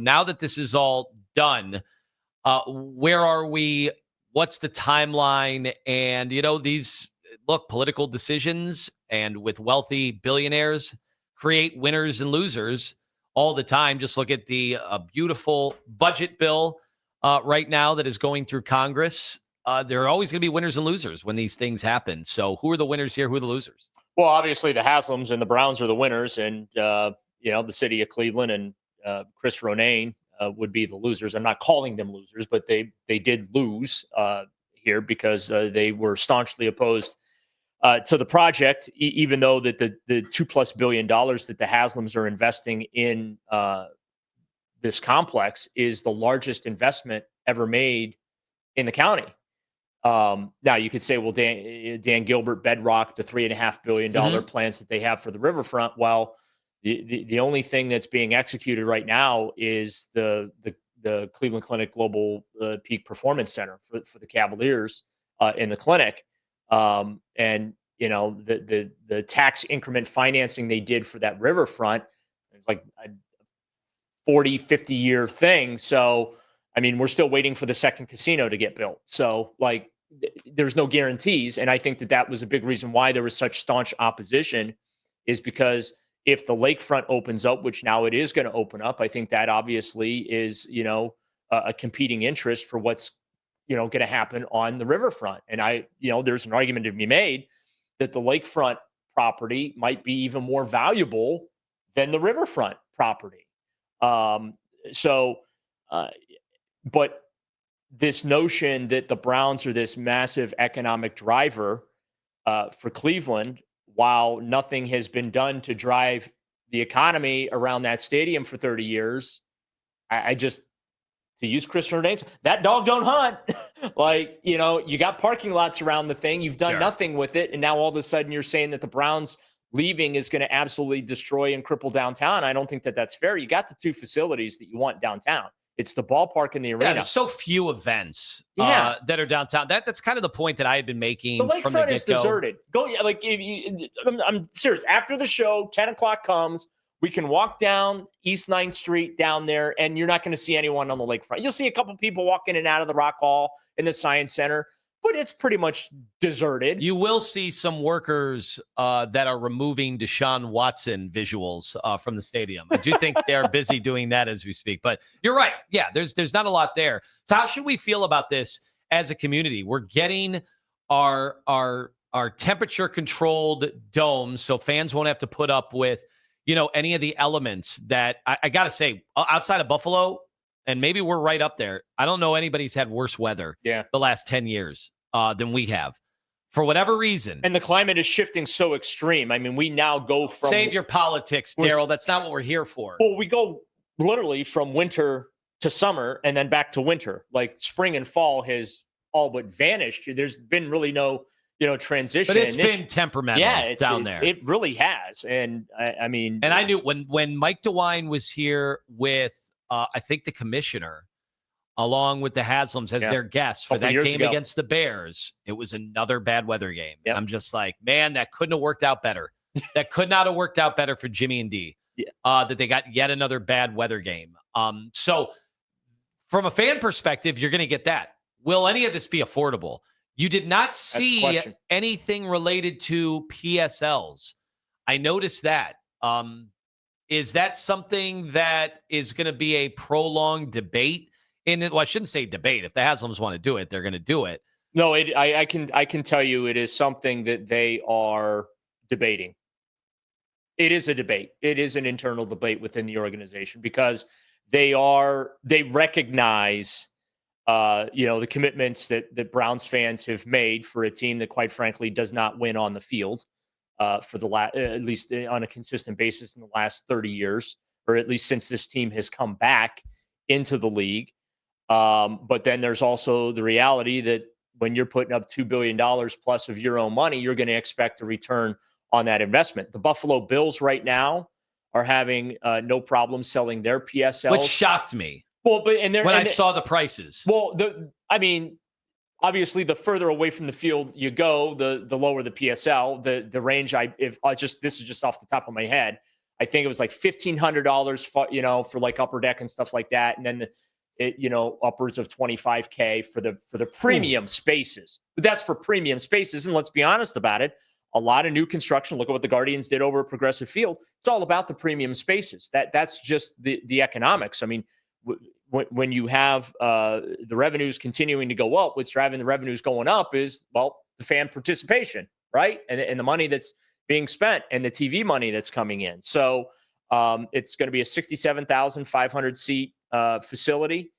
now that this is all done, where are we? What's the timeline? And, these political decisions and with wealthy billionaires create winners and losers all the time. Just look at the beautiful budget bill right now that is going through Congress. There are always going to be winners and losers when these things happen. So who are the winners here? Who are the losers? Well, obviously the Haslams and the Browns are the winners, and the city of Cleveland and Chris Ronayne would be the losers. I'm not calling them losers, but they did lose here because they were staunchly opposed to the project, even though that the $2+ billion that the Haslams are investing in this complex is the largest investment ever made in the county. Now you could say, well, Dan Gilbert, Bedrock, the $3.5 billion plans that they have for the riverfront. Well, the only thing that's being executed right now is the Cleveland Clinic Global Peak Performance Center for the Cavaliers in the clinic. And the tax increment financing they did for that riverfront, it's like a 40, 50-year thing. So, I mean, we're still waiting for the second casino to get built. So, there's no guarantees. And I think that was a big reason why there was such staunch opposition, is because if the lakefront opens up, which now it is going to open up, I think that obviously is, a competing interest for what's, going to happen on the riverfront. And there's an argument to be made that the lakefront property might be even more valuable than the riverfront property. But this notion that the Browns are this massive economic driver for Cleveland, while nothing has been done to drive the economy around that stadium for 30 years, I just, to use Chris Ronayne's, that dog don't hunt. You got parking lots around the thing. You've done nothing with it. And now all of a sudden you're saying that the Browns leaving is going to absolutely destroy and cripple downtown. I don't think that that's fair. You got the two facilities that you want downtown. It's the ballpark and the arena. Yeah, there's so few events that are downtown. That's kind of the point that I had been making. The lakefront is deserted. I'm serious. After the show, 10 o'clock comes, we can walk down East 9th Street down there, and you're not going to see anyone on the lakefront. You'll see a couple people walking in and out of the Rock Hall in the Science Center, but it's pretty much deserted. You will see some workers that are removing Deshaun Watson visuals from the stadium. I do think they're busy doing that as we speak. But you're right. Yeah, there's not a lot there. So how should we feel about this as a community? We're getting our temperature-controlled domes, so fans won't have to put up with any of the elements that I got to say, outside of Buffalo, and maybe we're right up there, I don't know anybody's had worse weather the last 10 years than we have, for whatever reason. And the climate is shifting so extreme. I mean, we now go from... Save your politics, Daryl. That's not what we're here for. Well, we go literally from winter to summer and then back to winter. Like spring and fall has all but vanished. There's been really no... transition. But it's been temperamental down there. It really has. And I mean... And I knew when Mike DeWine was here with, I think, the commissioner, along with the Haslams as their guests for that game against the Bears, it was another bad weather game. Yep. I'm just like, man, that couldn't have worked out better. That could not have worked out better for Jimmy and D. That they got yet another bad weather game. So from a fan perspective, you're going to get that. Will any of this be affordable? You did not see anything related to PSLs. I noticed that. Is that something that is going to be a prolonged debate? Well, I shouldn't say debate. If the Haslams want to do it, they're going to do it. No, I can tell you it is something that they are debating. It is a debate. It is an internal debate within the organization because they recognize the commitments that Browns fans have made for a team that, quite frankly, does not win on the field for at least on a consistent basis in the last 30 years, or at least since this team has come back into the league. But then there's also the reality that when you're putting up $2 billion plus of your own money, you're going to expect a return on that investment. The Buffalo Bills right now are having no problem selling their PSLs. Which shocked me. Well, but I saw the prices. Well, obviously, the further away from the field you go, the lower the PSL. The range. This is just off the top of my head. I think it was like $1,500 for like upper deck and stuff like that. And then upwards of $25K for the premium spaces. But that's for premium spaces. And let's be honest about it. A lot of new construction. Look at what the Guardians did over at Progressive Field. It's all about the premium spaces. That's just the economics. I mean, when you have the revenues continuing to go up, what's driving the revenues going up is, well, the fan participation, right? And the money that's being spent and the TV money that's coming in. So it's going to be a 67,500 seat facility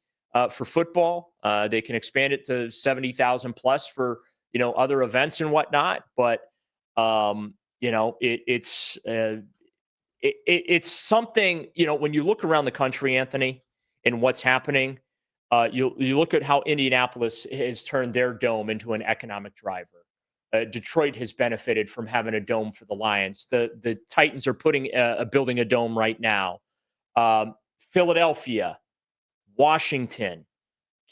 for football. They can expand it to 70,000 plus for, other events and whatnot. But, it's something, when you look around the country, Anthony, and what's happening, you look at how Indianapolis has turned their dome into an economic driver. Detroit has benefited from having a dome for the Lions. The Titans are building a dome right now. Philadelphia, Washington,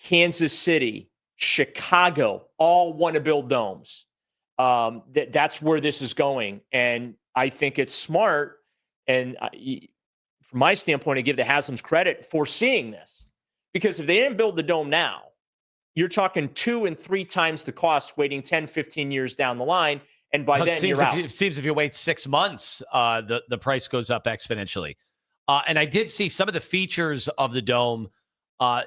Kansas City, Chicago all want to build domes. That's where this is going. And I think it's smart. And from my standpoint, I give the Haslam's credit for seeing this. Because if they didn't build the dome now, you're talking 2 and 3 times the cost waiting 10, 15 years down the line. And by then you're out. It seems if you wait 6 months, the price goes up exponentially. And I did see some of the features of the dome,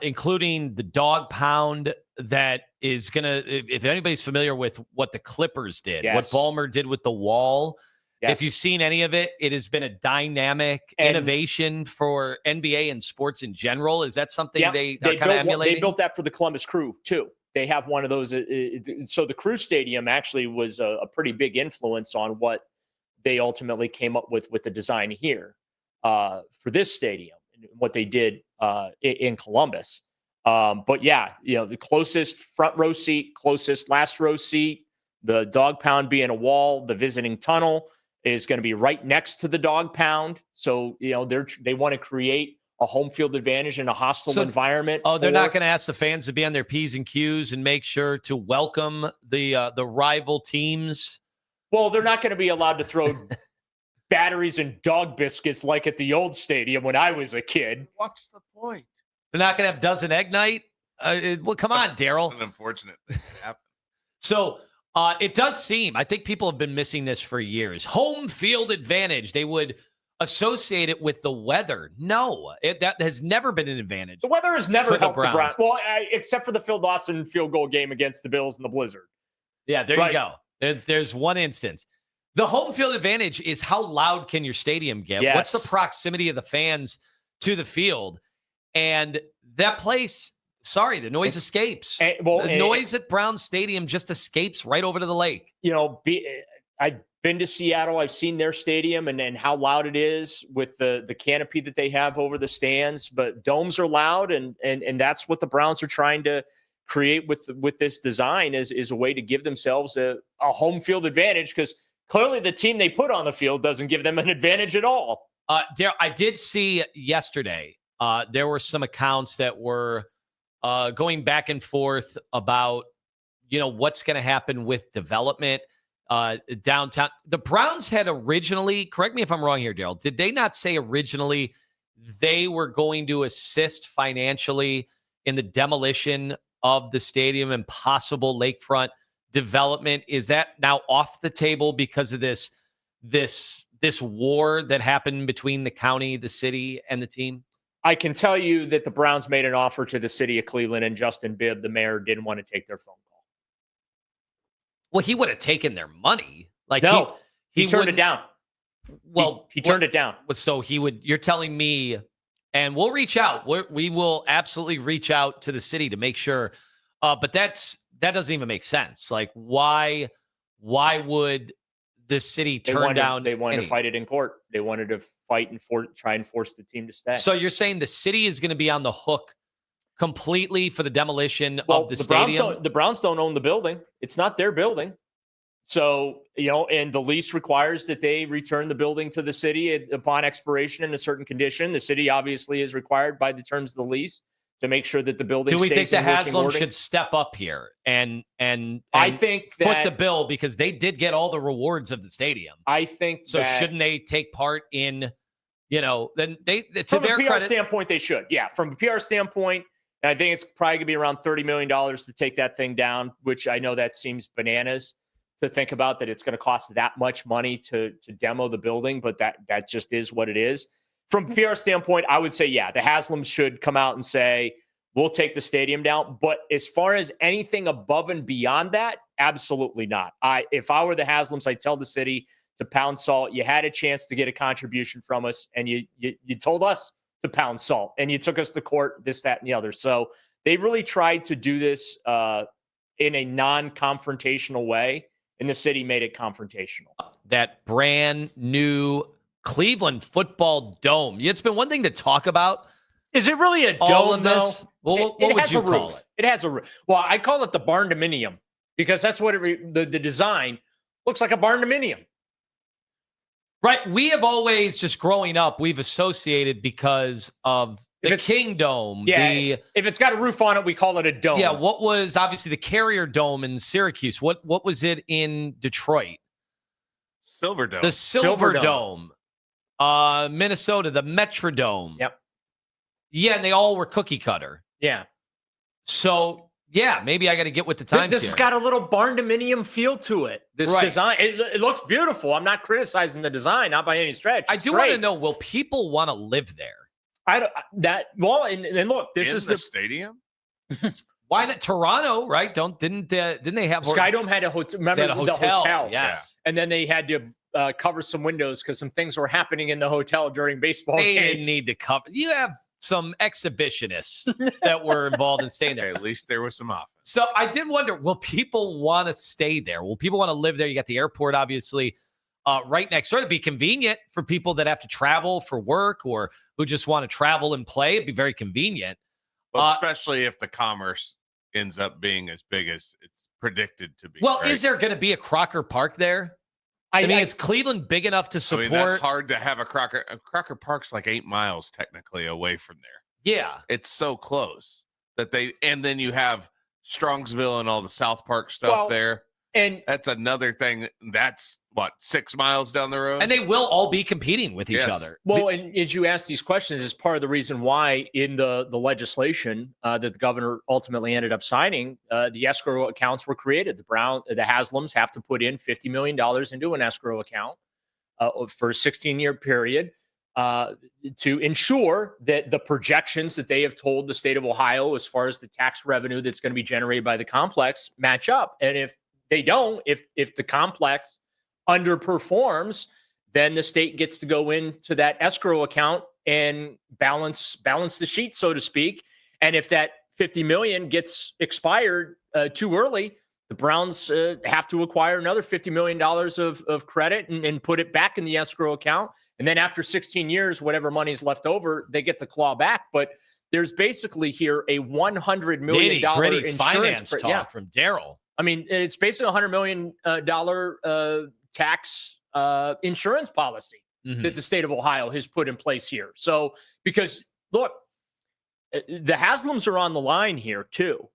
including the dog pound that is going to, if anybody's familiar with what the Clippers did, what Ballmer did with the wall, if you've seen any of it, it has been a dynamic innovation for NBA and sports in general. Is that something they are kind of emulating? They built that for the Columbus Crew, too. They have one of those. So the Crew Stadium actually was a pretty big influence on what they ultimately came up with the design here for this stadium, what they did in Columbus. But the closest front row seat, closest last row seat, the dog pound being a wall, the visiting tunnel is going to be right next to the dog pound. So, they want to create a home field advantage in a hostile environment. Oh, they're not going to ask the fans to be on their P's and Q's and make sure to welcome the rival teams. Well, they're not going to be allowed to throw batteries and dog biscuits like at the old stadium when I was a kid. What's the point? They're not going to have dozen egg night. Well, come on, Daryl. It's an unfortunate thing to happen. So it does seem, I think people have been missing this for years. Home field advantage. They would associate it with the weather. No, that has never been an advantage. The weather has never helped the Browns. Well, except for the Phil Dawson field goal game against the Bills in the blizzard. Yeah, there you go. There's one instance. The home field advantage is how loud can your stadium get? Yes. What's the proximity of the fans to the field? And that place, the noise escapes. The noise at Brown Stadium just escapes right over to the lake. I've been to Seattle. I've seen their stadium and how loud it is with the canopy that they have over the stands. But domes are loud, and that's what the Browns are trying to create with this design is a way to give themselves a home field advantage, because clearly the team they put on the field doesn't give them an advantage at all. Darryl, I did see yesterday there were some accounts that were going back and forth about, what's going to happen with development downtown. The Browns had originally, correct me if I'm wrong here, Darryl, did they not say originally they were going to assist financially in the demolition of the stadium and possible lakefront development? Is that now off the table because of this war that happened between the county, the city, and the team? I can tell you that the Browns made an offer to the city of Cleveland, and Justin Bibb, the mayor, didn't want to take their phone call. Well, he would have taken their money. He turned it down. Well, he turned it down. So you're telling me, and we'll reach out. We will absolutely reach out to the city to make sure. But that doesn't even make sense. Like, why would the city turn down? They wanted to fight it in court. They wanted to fight and try and force the team to stay. So you're saying the city is going to be on the hook completely for the demolition of the stadium? The Browns don't own the building. It's not their building. So, and the lease requires that they return the building to the city upon expiration in a certain condition. The city obviously is required by the terms of the lease to make sure that the building stays in working order. Do we think the Haslam should step up here and I think foot the bill, because they did get all the rewards of the stadium? I think so. Shouldn't they take part in then to from their a PR credit standpoint, they should. Yeah, from a PR standpoint, and I think it's probably going to be around $30 million to take that thing down, which I know that seems bananas to think about, that it's going to cost that much money to demo the building, but that just is what it is. From a PR standpoint, I would say, yeah, the Haslams should come out and say, we'll take the stadium down. But as far as anything above and beyond that, absolutely not. If I were the Haslams, I'd tell the city to pound salt. You had a chance to get a contribution from us, and you told us to pound salt, and you took us to court, this, that, and the other. So they really tried to do this in a non-confrontational way, and the city made it confrontational. That brand new Cleveland football dome. It's been one thing to talk about. Is it really a dome, though? Well, what would you call it? It has a roof. Well, I call it the barn-dominium because that's what the design looks like, a barn-dominium. Right. We have always, just growing up, we've associated because of the King Dome. Yeah. If it's got a roof on it, we call it a dome. Yeah. What was obviously the Carrier Dome in Syracuse? What was it in Detroit? Silver Dome. The Silver Dome. Minnesota, the Metrodome. Yep. Yeah, and they all were cookie cutter. Yeah. So, yeah, maybe I got to get with the times This here. has got a little barn-dominium feel to it. This design, it looks beautiful. I'm not criticizing the design, not by any stretch. I do want to know, will people want to live there? And look, this is the stadium. Why not Toronto? Right? Didn't they have Skydome had a hotel? Remember the hotel? Yes, and then they had to cover some windows because some things were happening in the hotel during baseball games. They didn't need to cover. You have some exhibitionists that were involved in staying there. At least there was some offense. So I did wonder, will people want to stay there? Will people want to live there? You got the airport, obviously, right next door. It'd be convenient for people that have to travel for work or who just want to travel and play. It'd be very convenient. Well, especially if the commerce ends up being as big as it's predicted to be. Well, right? Is there going to be a Crocker Park there? I mean, is Cleveland big enough to support? That's hard to have a Crocker. Crocker Park's like 8 miles technically away from there. Yeah. It's so close and then you have Strongsville and all the South Park stuff there. And that's another thing. That's 6 miles down the road. And they will all be competing with each other. Well, and as you ask these questions, is part of the reason why in the legislation that the governor ultimately ended up signing, the escrow accounts were created. The Haslams have to put in $50 million into an escrow account for a 16-year period to ensure that the projections that they have told the state of Ohio as far as the tax revenue that's going to be generated by the complex match up. And if they don't, if the complex underperforms, then the state gets to go into that escrow account and balance the sheet, so to speak. And if that $50 million gets expired too early, the Browns have to acquire another $50 million of credit and put it back in the escrow account. And then after 16 years, whatever money's left over, they get the claw back. But there's basically here a $100 million insurance finance talk from Daryl. I mean, it's basically a $100 million tax insurance policy that the state of Ohio has put in place here. So, because look, the Haslams are on the line here too.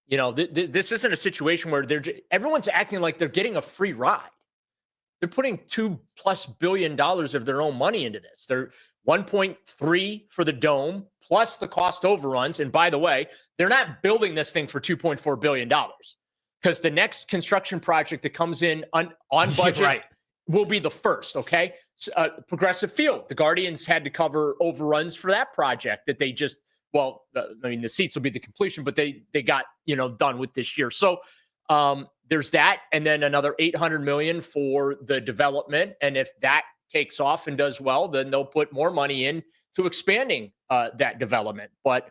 You know, this isn't a situation where everyone's acting like they're getting a free ride. They're putting $2+ billion of their own money into this. They're 1.3 for the dome plus the cost overruns. And by the way, they're not building this thing for $2.4 billion. Because the next construction project that comes in on budget will be the first, okay? Progressive Field. The Guardians had to cover overruns for that project that they just, the seats will be the completion, but they got, done with this year. So there's that, and then another $800 million for the development. And if that takes off and does well, then they'll put more money in to expanding that development. But,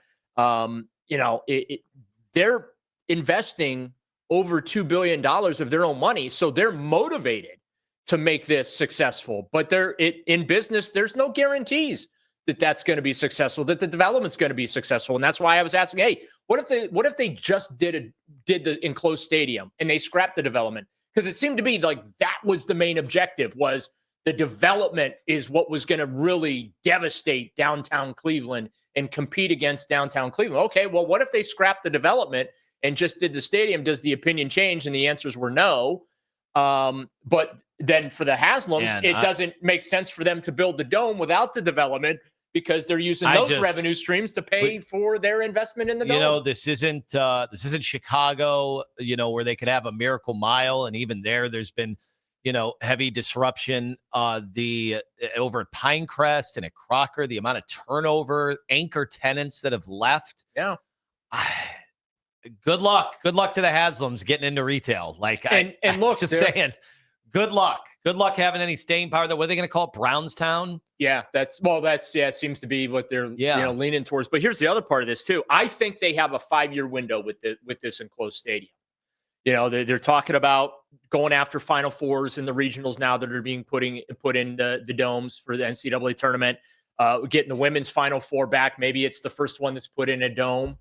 they're investing over $2 billion of their own money. So they're motivated to make this successful. But in business, there's no guarantees that that's going to be successful, that the development's going to be successful. And that's why I was asking, hey, what if they just did the enclosed stadium and they scrapped the development? Because it seemed to be like that was the main objective, was the development is what was going to really devastate downtown Cleveland and compete against downtown Cleveland. Okay, well, what if they scrapped the development and just did the stadium? Does the opinion change? And the answers were no. But then for the Haslams, it doesn't make sense for them to build the dome without the development, because they're using those revenue streams to pay for their investment in the dome. You know, this isn't Chicago, you know, where they could have a Miracle Mile, and even there's been, you know, heavy disruption. Over at Pinecrest and at Crocker, the amount of turnover, anchor tenants that have left. Yeah. Good luck to the Haslams getting into retail. Like, and look, just saying, good luck having any staying power. What are they going to call it? Brownstown? Yeah, it seems to be what they're leaning towards. But here's the other part of this too. I think they have a 5-year window with this enclosed stadium. You know, they're talking about going after Final Fours in the regionals now that are being put in the domes for the NCAA tournament. Getting the women's Final Four back. Maybe it's the first one that's put in a dome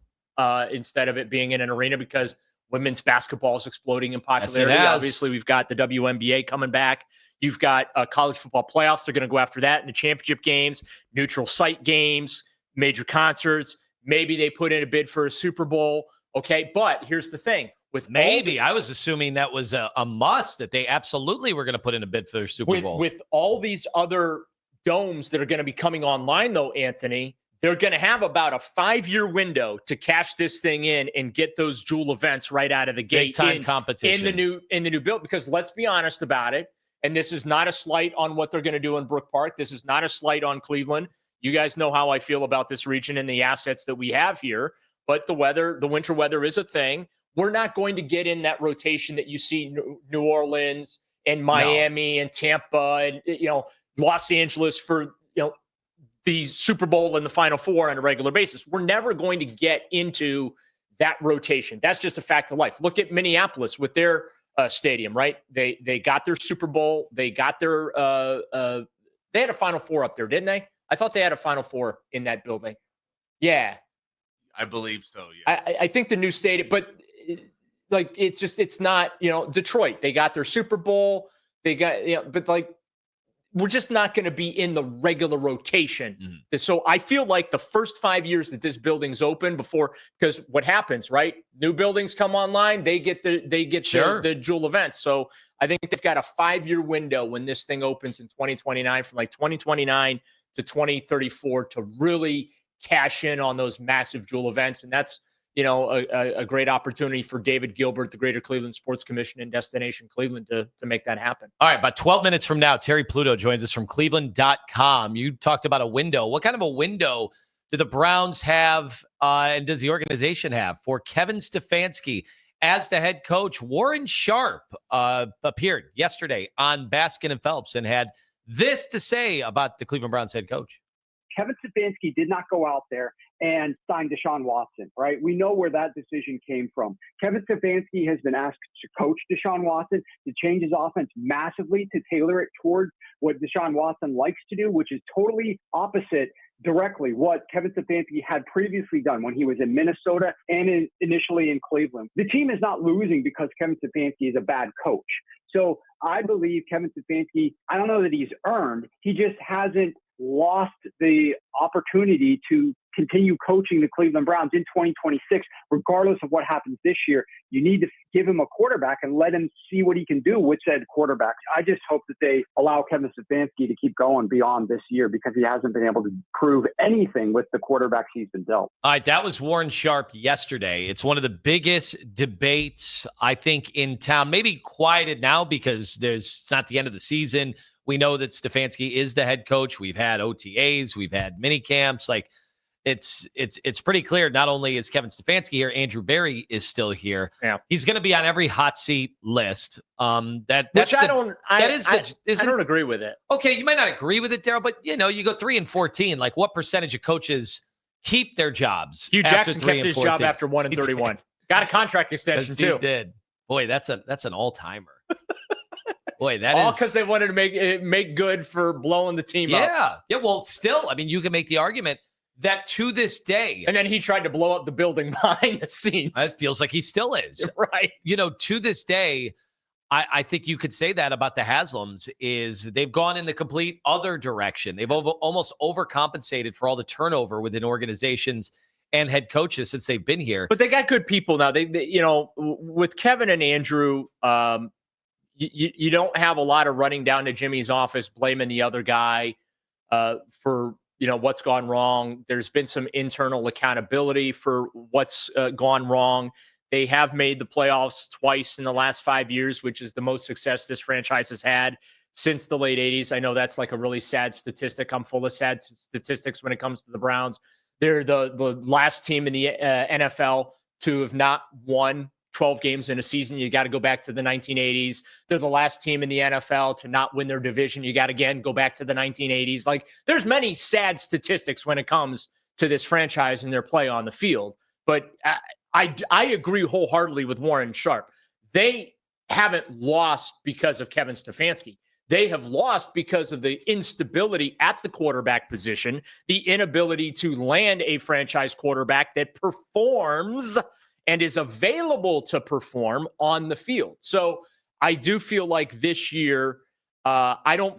instead of it being in an arena, because women's basketball is exploding in popularity. Obviously, we've got the WNBA coming back. You've got college football playoffs. They're going to go after that in the championship games, neutral site games, major concerts. Maybe they put in a bid for a Super Bowl. Okay, but here's the thing. I was assuming that was a must, that they absolutely were going to put in a bid for their Super Bowl. With all these other domes that are going to be coming online, though, Anthony, they're going to have about a 5-year window to cash this thing in and get those jewel events right out of the gate. Big time competition in the new build. Because let's be honest about it, and this is not a slight on what they're going to do in Brook Park. This is not a slight on Cleveland. You guys know how I feel about this region and the assets that we have here. But the winter weather is a thing. We're not going to get in that rotation that you see New Orleans and Miami and Tampa and, you know, Los Angeles for, you know, the Super Bowl and the Final Four on a regular basis. We're never going to get into that rotation. That's just a fact of life. Look at Minneapolis with their stadium, right? They got their Super Bowl. They got their they had a Final Four up there, didn't they? I thought they had a Final Four in that building. Yeah. I believe so, yeah. I think the new stadium, but like, it's not, you know, Detroit. They got their Super Bowl. They got, you know, but like, we're just not going to be in the regular rotation. Mm-hmm. So I feel like the first 5 years that this building's open because what happens, right? New buildings come online, they get the jewel events. So I think they've got a 5-year window when this thing opens in 2029, from like 2029 to 2034, to really cash in on those massive jewel events. And that's, you know, a great opportunity for David Gilbert, the Greater Cleveland Sports Commission and Destination Cleveland, to make that happen. All right, about 12 minutes from now, Terry Pluto joins us from Cleveland.com. You talked about a window. What kind of a window do the Browns have and does the organization have for Kevin Stefanski as the head coach? Warren Sharp appeared yesterday on Baskin and Phelps and had this to say about the Cleveland Browns head coach. Kevin Stefanski did not go out there and sign Deshaun Watson, right? We know where that decision came from. Kevin Stefanski has been asked to coach Deshaun Watson, to change his offense massively, to tailor it towards what Deshaun Watson likes to do, which is totally opposite directly what Kevin Stefanski had previously done when he was in Minnesota and initially in Cleveland. The team is not losing because Kevin Stefanski is a bad coach. So I believe Kevin Stefanski, I don't know that he's earned, he just hasn't lost the opportunity to continue coaching the Cleveland Browns in 2026, regardless of what happens this year. You need to give him a quarterback and let him see what he can do with said quarterbacks. I just hope that they allow Kevin Stefanski to keep going beyond this year, because he hasn't been able to prove anything with the quarterbacks he's been dealt. All right, that was Warren Sharp yesterday. It's one of the biggest debates, I think, in town. Maybe quieted now because it's not the end of the season. We know that Stefanski is the head coach. We've had OTAs, we've had mini camps. Like, it's pretty clear. Not only is Kevin Stefanski here, Andrew Berry is still here. Yeah. He's going to be on every hot seat list. I don't agree with it. Okay, you might not agree with it, Daryl, but you know, you go 3-14. Like, what percentage of coaches keep their jobs? Hugh Jackson kept his job after 1-31. Got a contract extension too. He did. Boy, that's an all-timer. Boy, that all is because they wanted to make good for blowing the team up. Yeah. Well, still, I mean, you can make the argument that to this day, and then he tried to blow up the building behind the scenes. It feels like he still is, right? You know, to this day, I think you could say that about the Haslams is they've gone in the complete other direction. They've almost overcompensated for all the turnover within organizations and head coaches since they've been here. But they got good people now. They you know, with Kevin and Andrew. you don't have a lot of running down to Jimmy's office, blaming the other guy for what's gone wrong. There's been some internal accountability for what's gone wrong. They have made the playoffs twice in the last 5 years, which is the most success this franchise has had since the late 80s. I know that's like a really sad statistic. I'm full of sad statistics when it comes to the Browns. They're the last team in the NFL to have not won 12 games in a season. You got to go back to the 1980s. They're the last team in the NFL to not win their division. You got to, again, go back to the 1980s. Like, there's many sad statistics when it comes to this franchise and their play on the field. But I agree wholeheartedly with Warren Sharp. They haven't lost because of Kevin Stefanski. They have lost because of the instability at the quarterback position, the inability to land a franchise quarterback that performs and is available to perform on the field. So I do feel like this year, I don't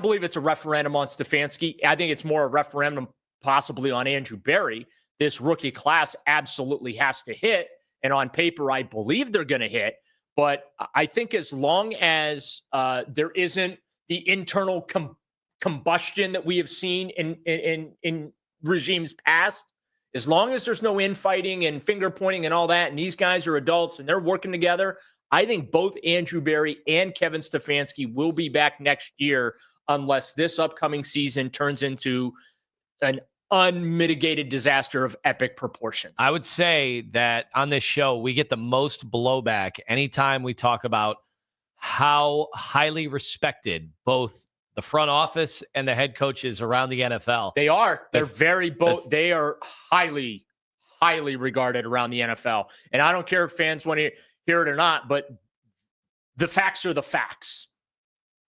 believe it's a referendum on Stefanski. I think it's more a referendum possibly on Andrew Berry. This rookie class absolutely has to hit. And on paper, I believe they're going to hit. But I think as long as there isn't the internal combustion that we have seen in regimes past, as long as there's no infighting and finger pointing and all that, and these guys are adults and they're working together, I think both Andrew Berry and Kevin Stefanski will be back next year unless this upcoming season turns into an unmitigated disaster of epic proportions. I would say that on this show, we get the most blowback anytime we talk about how highly respected both the front office and the head coaches around the NFL. They are. They are highly, highly regarded around the NFL. And I don't care if fans want to hear it or not, but the facts are the facts.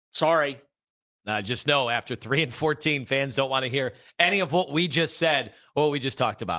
Sorry. Just know after 3-14, fans don't want to hear any of what we just said, what we just talked about.